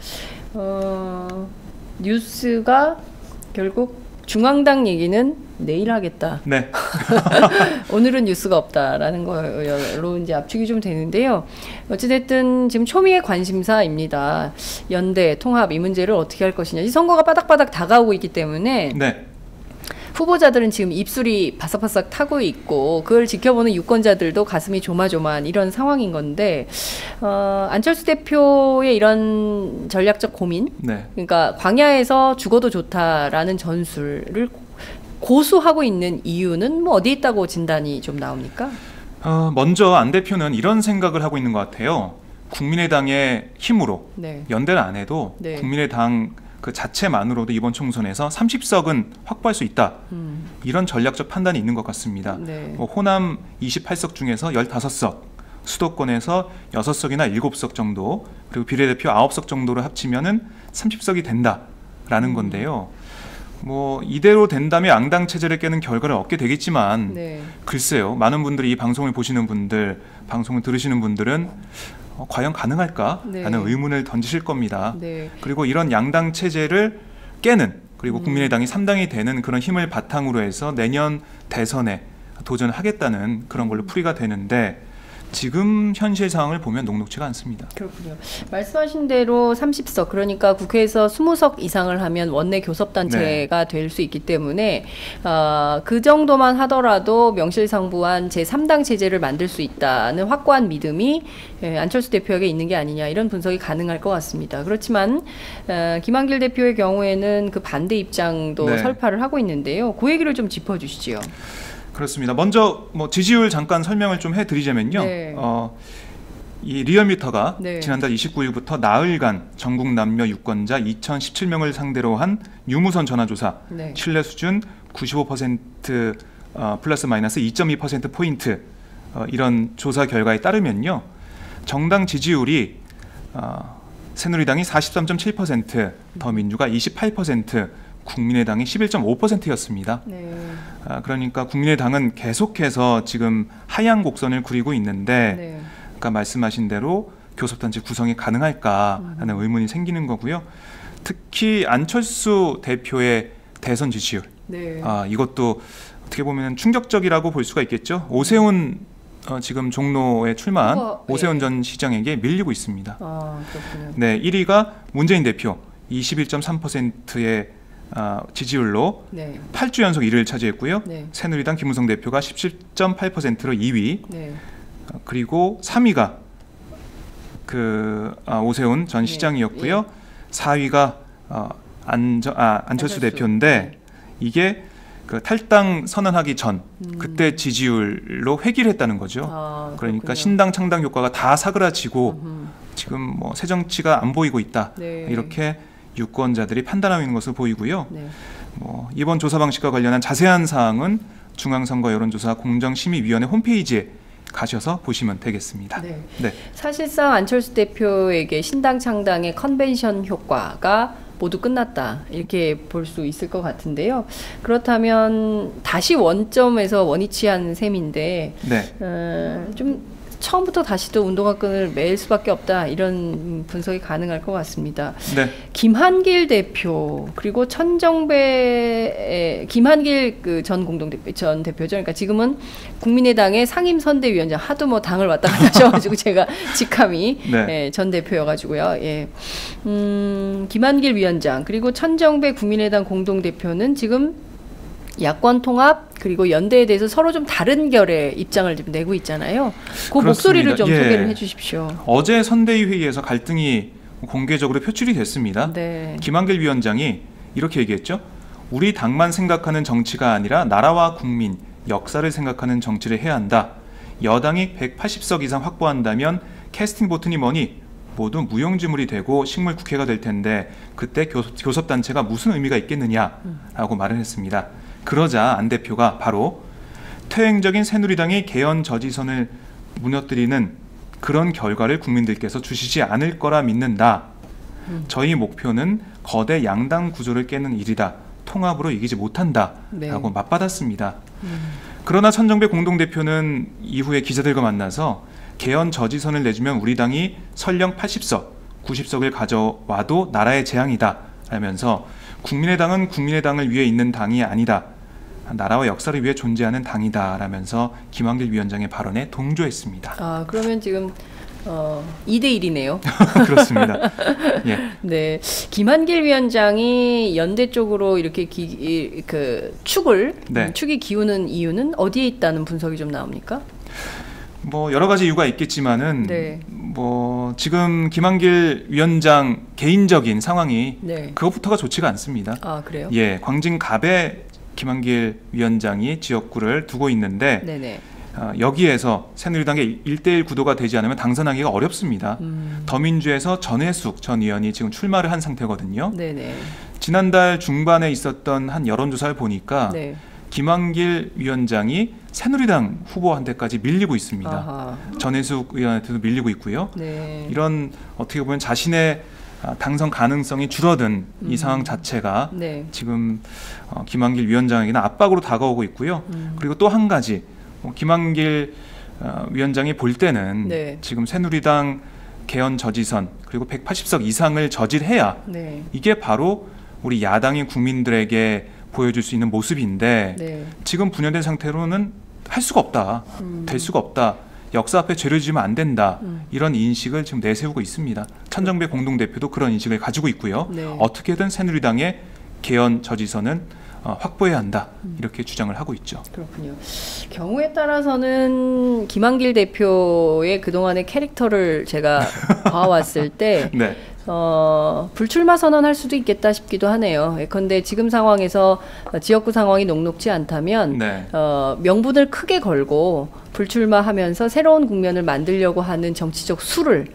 뉴스가 결국 중앙당 얘기는 내일 하겠다. 네. 오늘은 뉴스가 없다라는 걸로 이제 압축이 좀 되는데요. 어찌됐든 지금 초미의 관심사입니다. 연대, 통합 이 문제를 어떻게 할 것이냐. 이 선거가 바닥바닥 다가오고 있기 때문에 네. 후보자들은 지금 입술이 바싹바싹 타고 있고 그걸 지켜보는 유권자들도 가슴이 조마조마한 이런 상황인 건데 안철수 대표의 이런 전략적 고민, 네. 그러니까 광야에서 죽어도 좋다라는 전술을 고수하고 있는 이유는 뭐 어디 있다고 진단이 좀 나옵니까? 먼저 안 대표는 이런 생각을 하고 있는 것 같아요. 국민의당의 힘으로 네. 연대를 안 해도 네. 국민의당 그 자체만으로도 이번 총선에서 30석은 확보할 수 있다. 이런 전략적 판단이 있는 것 같습니다. 네. 뭐 호남 28석 중에서 15석, 수도권에서 6석이나 7석 정도, 그리고 비례대표 9석 정도를 합치면은 30석이 된다라는 건데요. 뭐 이대로 된다면 양당 체제를 깨는 결과를 얻게 되겠지만 네. 글쎄요. 많은 분들이 이 방송을 보시는 분들, 방송을 들으시는 분들은 과연 가능할까라는 네. 의문을 던지실 겁니다. 네. 그리고 이런 양당 체제를 깨는, 그리고 국민의당이 3당이 되는 그런 힘을 바탕으로 해서 내년 대선에 도전하겠다는 그런 걸로 풀이가 되는데 지금 현실 상황을 보면 녹록지가 않습니다. 그렇군요. 말씀하신 대로 30석, 그러니까 국회에서 20석 이상을 하면 원내 교섭단체가 될 수 있기 때문에 그 정도만 하더라도 명실상부한 제3당 체제를 만들 수 있다는 확고한 믿음이 안철수 대표에게 있는 게 아니냐, 이런 분석이 가능할 것 같습니다. 그렇지만 김한길 대표의 경우에는 그 반대 입장도 네. 설파를 하고 있는데요. 그 얘기를 좀 짚어주시죠. 그렇습니다. 먼저 뭐 지지율 잠깐 설명을 좀 해드리자면요. 네. 이 리얼미터가 네. 지난달 29일부터 나흘간 전국 남녀 유권자 2,017명을 상대로 한 유무선 전화조사, 네. 신뢰 수준 95% 플러스 마이너스 2.2% 포인트, 이런 조사 결과에 따르면요, 정당 지지율이 새누리당이 43.7%, 더민주가 28%, 국민의당이 11.5%였습니다. 네. 그러니까 국민의당은 계속해서 지금 하향 곡선을 그리고 있는데, 네. 아까 말씀하신 대로 교섭단체 구성이 가능할까라는 의문이 생기는 거고요. 특히 안철수 대표의 대선 지지율, 네. 이것도 어떻게 보면 충격적이라고 볼 수가 있겠죠. 오세훈 지금 종로에 출마한 오세훈 전 시장에게 밀리고 있습니다. 그렇군요. 네, 1위가 문재인 대표 21.3%의 지지율로 네. 8주 연속 1위를 차지했고요. 네. 새누리당 김무성 대표가 17.8%로 2위. 네. 그리고 3위가 오세훈 전 네. 시장이었고요. 4위가 안철수 대표인데, 네. 이게 그 탈당 선언하기 전 그때 지지율로 회귀를 했다는 거죠. 그러니까 그렇군요. 신당 창당 효과가 다 사그라지고 지금 뭐 새 정치가 안 보이고 있다. 네. 이렇게 유권자들이 판단하고 있는 것으로 보이고요. 네. 뭐 이번 조사 방식과 관련한 자세한 사항은 중앙선거 여론조사 공정심의위원회 홈페이지에 가셔서 보시면 되겠습니다. 네. 네. 사실상 안철수 대표에게 신당 창당의 컨벤션 효과가 모두 끝났다, 이렇게 볼 수 있을 것 같은데요. 그렇다면 다시 원점에서 원위치한 셈인데 네. 좀 처음부터 다시 또 운동화 끈을 매일 수밖에 없다, 이런 분석이 가능할 것 같습니다. 네. 김한길 대표, 그리고 김한길 전 대표죠. 그러니까 지금은 국민의당의 상임선대위원장, 하도 뭐 당을 왔다 갔다 하셔가지고 제가 직함이 네. 전 대표여가지고요. 김한길 위원장, 그리고 천정배 국민의당 공동대표는 지금 야권 통합 그리고 연대에 대해서 서로 좀 다른 결의 입장을 좀 내고 있잖아요. 그 그렇습니다. 목소리를 좀 예. 소개를 해주십시오. 어제 선대위 회의에서 갈등이 공개적으로 표출이 됐습니다. 네. 김한길 위원장이 이렇게 얘기했죠. 우리 당만 생각하는 정치가 아니라 나라와 국민, 역사를 생각하는 정치를 해야 한다. 여당이 180석 이상 확보한다면 캐스팅 보트니 뭐니 모두 무용지물이 되고 식물 국회가 될 텐데 그때 교섭단체가 무슨 의미가 있겠느냐라고 말을 했습니다. 그러자 안 대표가 바로 퇴행적인 새누리당이 개헌 저지선을 무너뜨리는 그런 결과를 국민들께서 주시지 않을 거라 믿는다. 저희 목표는 거대 양당 구조를 깨는 일이다. 통합으로 이기지 못한다. 네. 라고 맞받았습니다. 그러나 천정배 공동대표는 이후에 기자들과 만나서 개헌 저지선을 내주면 우리 당이 설령 80석, 90석을 가져와도 나라의 재앙이다 라면서 국민의당은 국민의당을 위해 있는 당이 아니다. 나라와 역사를 위해 존재하는 당이다 라면서 김한길 위원장의 발언에 동조했습니다. 아, 그러면 지금 2대1이네요. 그렇습니다. 예. 네, 김한길 위원장이 연대 쪽으로 이렇게 축이 기우는 이유는 어디에 있다는 분석이 좀 나옵니까? 뭐 여러 가지 이유가 있겠지만은 네. 뭐 지금 김한길 위원장 개인적인 상황이 네. 그것부터가 좋지가 않습니다. 아, 그래요? 예, 광진갑에 김한길 위원장이 지역구를 두고 있는데 네네. 여기에서 새누리당의 1대1 구도가 되지 않으면 당선하기가 어렵습니다. 더민주에서 전해숙 전 의원이 지금 출마를 한 상태거든요. 네네. 지난달 중반에 있었던 한 여론조사를 보니까 네. 김한길 위원장이 새누리당 후보한테까지 밀리고 있습니다. 아하. 전해숙 의원한테도 밀리고 있고요. 네. 이런 어떻게 보면 자신의 당선 가능성이 줄어든 이 상황 자체가 네. 지금 김한길 위원장에게는 압박으로 다가오고 있고요. 그리고 또 한 가지 김한길 위원장이 볼 때는 네. 지금 새누리당 개헌 저지선 그리고 180석 이상을 저질해야 네. 이게 바로 우리 야당인 국민들에게 보여줄 수 있는 모습인데 네. 지금 분열된 상태로는 할 수가 없다. 될 수가 없다. 역사 앞에 죄를 지으면 안 된다. 이런 인식을 지금 내세우고 있습니다. 천정배 공동대표도 그런 인식을 가지고 있고요. 네. 어떻게든 새누리당의 개헌 저지선은 확보해야 한다. 이렇게 주장을 하고 있죠. 그렇군요. 경우에 따라서는 김한길 대표의 그동안의 캐릭터를 제가 봐왔을 때 네. 불출마 선언할 수도 있겠다 싶기도 하네요. 예컨대 지금 상황에서 지역구 상황이 녹록지 않다면 네. 명분을 크게 걸고 불출마하면서 새로운 국면을 만들려고 하는 정치적 수를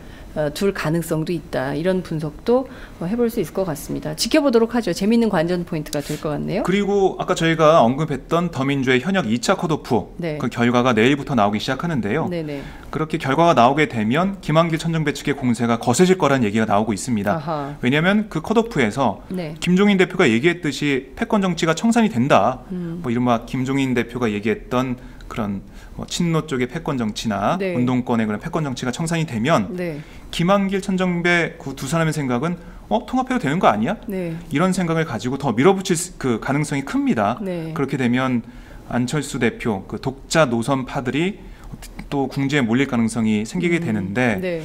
둘 가능성도 있다. 이런 분석도 해볼 수 있을 것 같습니다. 지켜보도록 하죠. 재미있는 관전 포인트가 될 것 같네요. 그리고 아까 저희가 언급했던 더민주의 현역 2차 컷오프 네. 그 결과가 내일부터 나오기 시작하는데요. 네네. 그렇게 결과가 나오게 되면 김한길 천정배 측의 공세가 거세질 거라는 얘기가 나오고 있습니다. 아하. 왜냐하면 그 컷오프에서 네. 김종인 대표가 얘기했듯이 패권 정치가 청산이 된다. 뭐 이른바 김종인 대표가 얘기했던 그런 친노 쪽의 패권 정치나 네. 운동권의 그런 패권 정치가 청산이 되면 네. 김한길 천정배 그 두 사람의 생각은 통합해도 되는 거 아니야? 네. 이런 생각을 가지고 더 밀어붙일 그 가능성이 큽니다. 네. 그렇게 되면 안철수 대표 그 독자 노선파들이 또 궁지에 몰릴 가능성이 생기게 되는데 네.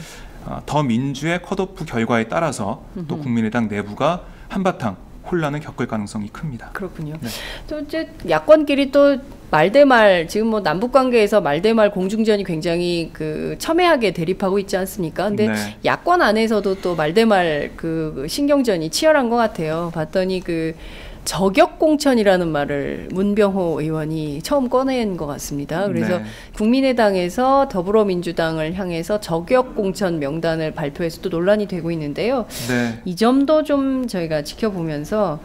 더 민주의 컷오프 결과에 따라서 또 국민의당 내부가 한바탕 혼란을 겪을 가능성이 큽니다. 그렇군요. 네. 또 이제 야권끼리 또 말대말 지금 뭐 남북 관계에서 말대말 공중전이 굉장히 첨예하게 대립하고 있지 않습니까? 근데 네. 야권 안에서도 또 말대말 신경전이 치열한 것 같아요. 봤더니 저격 공천이라는 말을 문병호 의원이 처음 꺼낸 것 같습니다. 그래서 네. 국민의당에서 더불어민주당을 향해서 저격 공천 명단을 발표해서 또 논란이 되고 있는데요. 네. 이 점도 좀 저희가 지켜보면서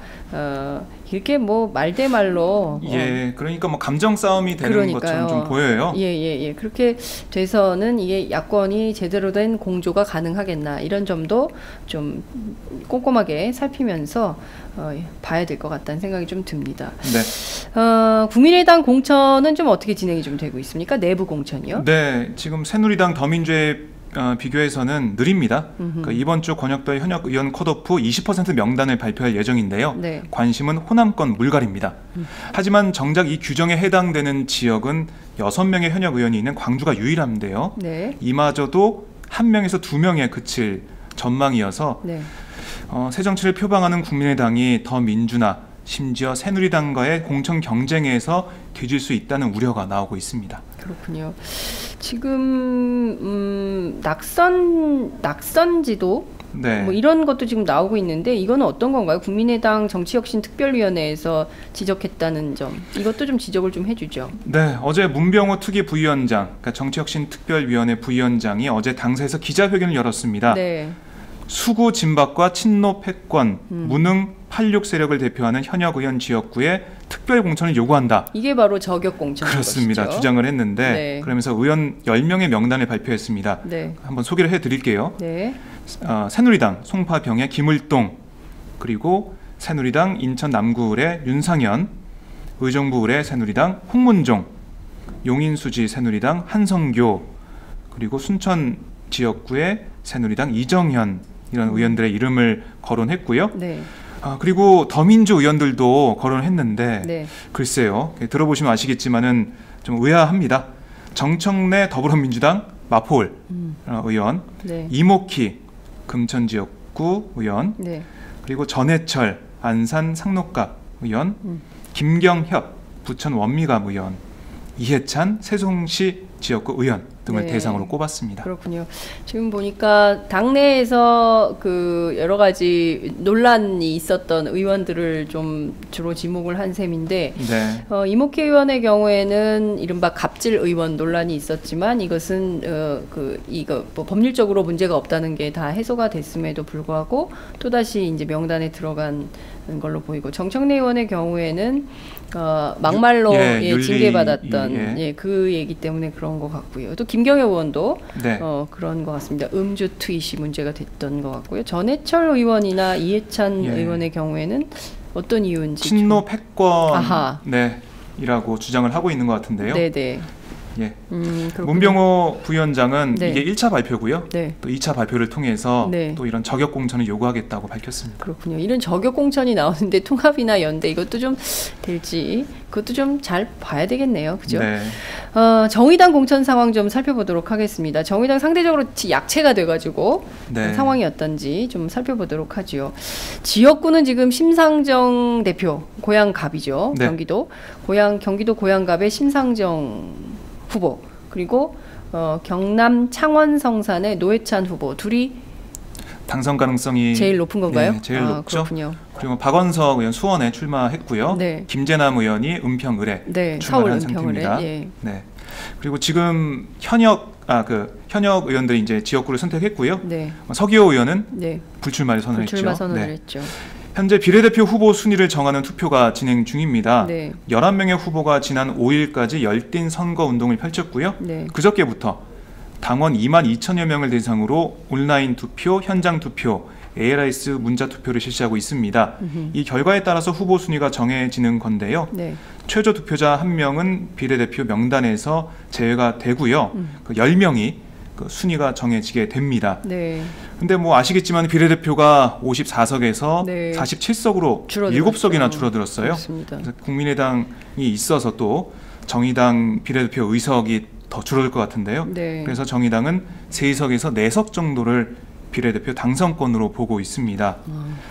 이렇게 뭐 말대말로 예, 그러니까 뭐 감정 싸움이 되는 그러니까요. 것처럼 좀 보여요. 예. 그렇게 돼서는 이게 야권이 제대로 된 공조가 가능하겠나 이런 점도 좀 꼼꼼하게 살피면서 봐야 될 것 같다는 생각이 좀 듭니다. 네. 국민의당 공천은 좀 어떻게 진행이 좀 되고 있습니까? 내부 공천이요? 네, 지금 새누리당 더민주에 비교해서는 느립니다. 그러니까 이번 주 권역도의 현역 의원 컷오프 20% 명단을 발표할 예정인데요. 네. 관심은 호남권 물갈입니다. 하지만 정작 이 규정에 해당되는 지역은 6명의 현역 의원이 있는 광주가 유일한데요. 네. 이마저도 1명에서 2명에 그칠 전망이어서 네. 새 정치를 표방하는 국민의당이 더 민주나 심지어 새누리당과의 공천 경쟁에서 뒤질 수 있다는 우려가 나오고 있습니다. 그렇군요. 지금 낙선지도 네. 뭐 이런 것도 지금 나오고 있는데 이거는 어떤 건가요? 국민의당 정치혁신특별위원회에서 지적했다는 점, 이것도 좀 지적을 좀 해주죠. 네, 어제 문병호 특위 부위원장, 그러니까 정치혁신특별위원회 부위원장이 어제 당사에서 기자회견을 열었습니다. 네. 수구 진박과 친노 패권, 무능 86 세력을 대표하는 현역 의원 지역구에 특별 공천을 요구한다. 이게 바로 저격 공천인 그렇습니다. 것이죠. 주장을 했는데 네. 그러면서 의원 10명의 명단을 발표했습니다. 네. 한번 소개를 해드릴게요. 네. 새누리당 송파병의 김을동, 그리고 새누리당 인천 남구을의 윤상현, 의정부을의 새누리당 홍문종, 용인수지 새누리당 한성교, 그리고 순천 지역구의 새누리당 이정현, 이런 의원들의 이름을 거론했고요. 네. 그리고 더민주 의원들도 거론했는데 네. 글쎄요, 들어보시면 아시겠지만은 좀 의아합니다. 정청래 더불어민주당 마포을 의원, 네. 이목희 금천 지역구 의원, 네. 그리고 전해철 안산 상록갑 의원, 김경협 부천 원미갑 의원, 이해찬 세종시 지역구 의원 등을 네. 대상으로 꼽았습니다. 그렇군요. 지금 보니까 당내에서 그 여러 가지 논란이 있었던 의원들을 좀 주로 지목을 한 셈인데, 네. 이목희 의원의 경우에는 이른바 갑질 의원 논란이 있었지만 이것은 이거 뭐 법률적으로 문제가 없다는 게 다 해소가 됐음에도 불구하고 또 다시 이제 명단에 들어간 걸로 보이고, 정청래 의원의 경우에는 막말로 징계받았던 그 얘기 때문에 그런 것 같고요. 또 김경애 의원도 네. 그런 것 같습니다. 음주 트윗이 문제가 됐던 것 같고요. 전해철 의원이나 이해찬 의원의 경우에는 어떤 이유인지 친노 패권 아하. 네, 이라고 주장을 하고 있는 것 같은데요. 네네. 예. 그렇군요. 문병호 부위원장은 네. 이게 1차 발표고요. 네. 또 2차 발표를 통해서 네. 또 이런 저격 공천을 요구하겠다고 밝혔습니다. 그렇군요. 이런 저격 공천이 나오는데 통합이나 연대 이것도 좀 될지 그것도 좀 잘 봐야 되겠네요. 그죠? 네. 정의당 공천 상황 좀 살펴보도록 하겠습니다. 정의당 상대적으로 약체가 돼가지고 네. 상황이 어떤지 좀 살펴보도록 하죠. 지역구는 지금 심상정 대표, 고양갑이죠. 네. 경기도 고양갑의 심상정 후보, 그리고 경남 창원 성산의 노회찬 후보, 둘이 당선 가능성이 제일 높은 건가요? 네, 제일 높죠. 그렇군요. 그리고 박원석 의원 수원에 출마했고요. 네. 김재남 의원이 은평을에 네, 출마한 서울 상태입니다. 예. 네. 그리고 지금 현역 의원들이 이제 지역구를 선택했고요. 네. 서기호 의원은 네. 불출마를 선언했죠. 불출마 선언을 네. 했죠. 현재 비례대표 후보 순위를 정하는 투표가 진행 중입니다. 네. 11명의 후보가 지난 5일까지 열띤 선거운동을 펼쳤고요. 네. 그저께부터 당원 2만 2천여 명을 대상으로 온라인 투표, 현장 투표, ALS 문자 투표를 실시하고 있습니다. 이 결과에 따라서 후보 순위가 정해지는 건데요. 네. 최저 투표자 1명은 비례대표 명단에서 제외가 되고요. 그 10명이 그 순위가 정해지게 됩니다. 네. 근데 뭐 아시겠지만 비례대표가 54석에서 네. 47석으로 줄어들었죠. 7석이나 줄어들었어요. 그렇습니다. 그래서 국민의당이 있어서 또 정의당 비례대표 의석이 더 줄어들 것 같은데요. 네. 그래서 정의당은 3석에서 4석 정도를 비례대표 당선권으로 보고 있습니다.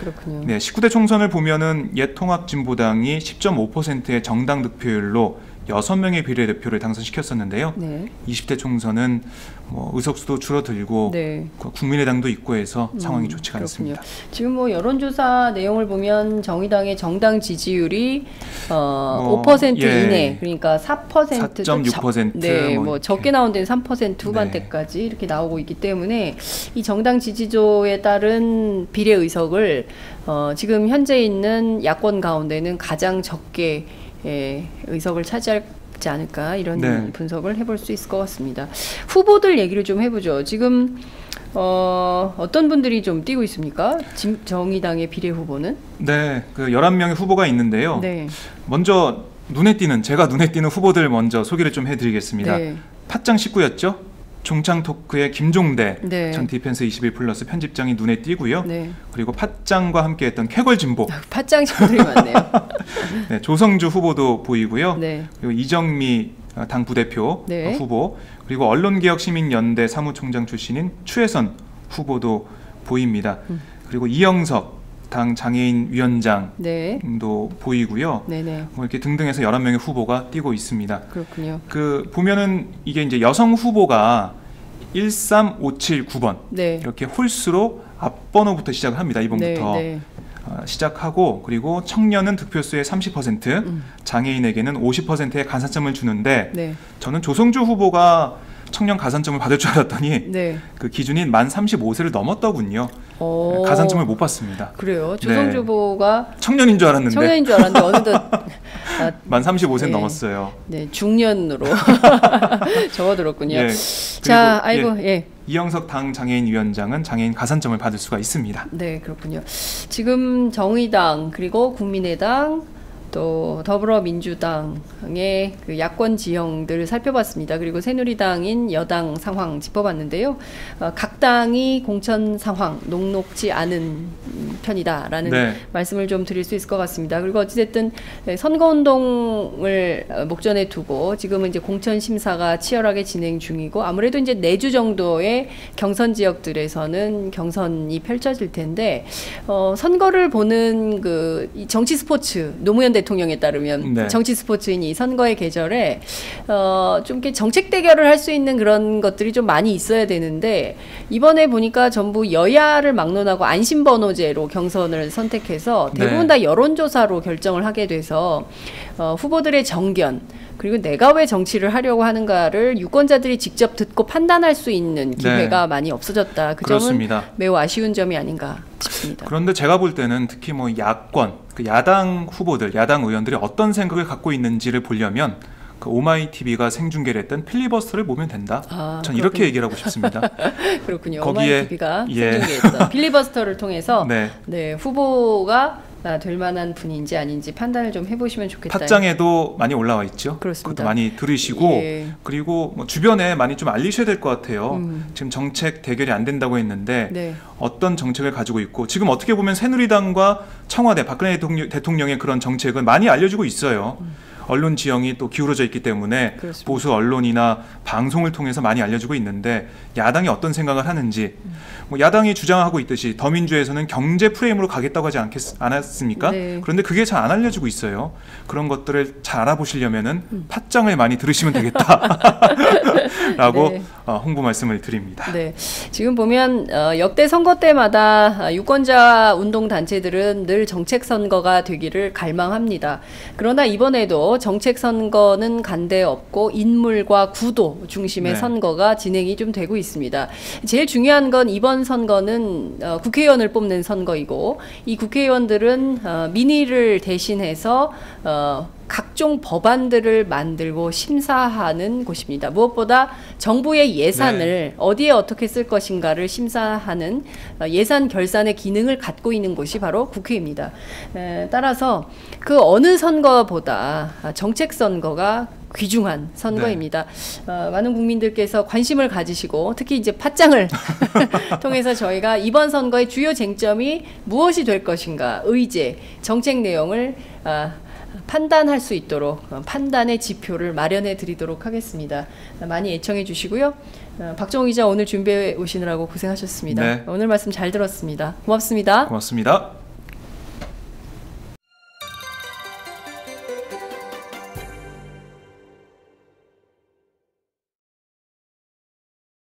그렇군요. 네, 19대 총선을 보면은 옛통합진보당이 10.5%의 정당 득표율로 6명의 비례대표를 당선시켰었는데요. 네. 20대 총선은 뭐 의석수도 줄어들고 네. 국민의당도 있고 해서 상황이 좋지가 그렇군요. 않습니다. 지금 뭐 여론조사 내용을 보면 정의당의 정당 지지율이 5% 이내, 그러니까 4%, 4.6%, 네, 뭐 뭐 이렇게. 적게 나온 데는 3% 후반대까지 이렇게 나오고 있기 때문에 이 정당 지지도에 따른 비례 의석을 지금 현재 있는 야권 가운데는 가장 적게 의석을 차지하지 않을까 이런 네. 분석을 해볼 수 있을 것 같습니다. 후보들 얘기를 좀 해보죠. 지금 어떤 분들이 좀 뛰고 있습니까? 정의당의 비례 후보는? 네, 그 11명의 후보가 있는데요. 네. 먼저 제가 눈에 띄는 후보들 먼저 소개를 좀 해드리겠습니다. 네. 팟짱 19였죠. 종창토크의 김종대 네. 전 디펜스 21 플러스 편집장이 눈에 띄고요. 네. 그리고 팟짱과 함께했던 쾌걸진보 팟짱 식구들이 많네요. 네, 조성주 후보도 보이고요. 네. 그리고 이정미 당 부대표 네. 후보, 그리고 언론개혁시민연대 사무총장 출신인 추혜선 후보도 보입니다. 그리고 이영석 당 장애인 위원장도 네. 보이고요. 네네. 뭐 이렇게 등등해서 여러 명의 후보가 뛰고 있습니다. 그렇군요. 그 보면은 이게 이제 여성 후보가 13579번 네. 이렇게 홀수로 앞번호부터 시작을 합니다. 이번부터 네, 네. 시작하고, 그리고 청년은 득표수의 30%, 장애인에게는 50%의 가산점을 주는데 네. 저는 조성주 후보가 청년 가산점을 받을 줄 알았더니 네. 그 기준인 만 35세를 넘었더군요. 오. 가산점을 못 받습니다. 그래요. 조성주 후보가 청년인 줄 알았는데 청년인 줄 알았는데 어느덧 만 35세 네. 넘었어요. 네, 중년으로 접어들었군요. 예. 자, 그리고, 아이고, 예. 이영석 당 장애인 위원장은 장애인 가산점을 받을 수가 있습니다. 네, 그렇군요. 지금 정의당 그리고 국민의당 또 더불어민주당의 그 야권 지형들을 살펴봤습니다. 그리고 새누리당인 여당 상황 짚어봤는데요. 각 당이 공천 상황 녹록지 않은 편이다라는 네. 말씀을 좀 드릴 수 있을 것 같습니다. 그리고 어찌됐든 선거운동을 목전에 두고 지금은 이제 공천 심사가 치열하게 진행 중이고, 아무래도 이제 4주 정도의 경선 지역들에서는 경선이 펼쳐질 텐데, 선거를 보는 그 정치 스포츠 노무현 대통령에 따르면 네. 정치 스포츠인이 선거의 계절에 좀 이렇게 정책 대결을 할 수 있는 그런 것들이 좀 많이 있어야 되는데, 이번에 보니까 전부 여야를 막론하고 안심번호제로 경선을 선택해서 대부분 네. 다 여론조사로 결정을 하게 돼서 후보들의 정견, 그리고 내가 왜 정치를 하려고 하는가를 유권자들이 직접 듣고 판단할 수 있는 기회가 많이 없어졌다. 그 그렇습니다. 점은 매우 아쉬운 점이 아닌가 싶습니다. 그런데 제가 볼 때는 특히 뭐 야권, 그 야당 후보들, 야당 의원들이 어떤 생각을 갖고 있는지를 보려면 그 오마이TV가 생중계를 했던 필리버스터를 보면 된다. 전 이렇게 얘기를 하고 싶습니다. 그렇군요. 거기에, 오마이TV가 예. 생중계했던 필리버스터를 통해서 네. 네, 후보가 될 만한 분인지 아닌지 판단을 좀 해보시면 좋겠다. 팟짱에도 많이 올라와 있죠. 그렇습니다. 그것도 많이 들으시고, 예. 그리고 뭐 주변에 많이 좀 알리셔야 될 것 같아요. 지금 정책 대결이 안 된다고 했는데 네. 어떤 정책을 가지고 있고, 지금 어떻게 보면 새누리당과 청와대, 박근혜 대통령의 그런 정책은 많이 알려지고 있어요. 언론 지형이 또 기울어져 있기 때문에 그렇습니다. 보수 언론이나 방송을 통해서 많이 알려지고 있는데, 야당이 어떤 생각을 하는지, 뭐 야당이 주장하고 있듯이 더민주에서는 경제 프레임으로 가겠다고 하지 않았습니까? 네. 그런데 그게 잘 안 알려지고 있어요. 그런 것들을 잘 알아보시려면은 팟짱을 많이 들으시면 되겠다라고 네. 홍보 말씀을 드립니다. 네, 지금 보면 역대 선거 때마다 유권자 운동 단체들은 늘 정책 선거가 되기를 갈망합니다. 그러나 이번에도 정책 선거는 간데 없고 인물과 구도 중심의 네. 선거가 진행이 좀 되고 있습니다. 제일 중요한 건 이번 선거는 국회의원을 뽑는 선거이고, 이 국회의원들은 민의를 대신해서 각종 법안들을 만들고 심사하는 곳입니다. 무엇보다 정부의 예산을 어디에 어떻게 쓸 것인가를 심사하는 예산 결산의 기능을 갖고 있는 곳이 바로 국회입니다. 따라서 그 어느 선거보다 정책 선거가 귀중한 선거입니다. 많은 국민들께서 관심을 가지시고, 특히 이제 팟짱을 통해서 저희가 이번 선거의 주요 쟁점이 무엇이 될 것인가, 의제, 정책 내용을 판단할 수 있도록 판단의 지표를 마련해 드리도록 하겠습니다. 많이 애청해 주시고요. 박정우 기자 오늘 준비해 오시느라고 고생하셨습니다. 네. 오늘 말씀 잘 들었습니다. 고맙습니다. 고맙습니다.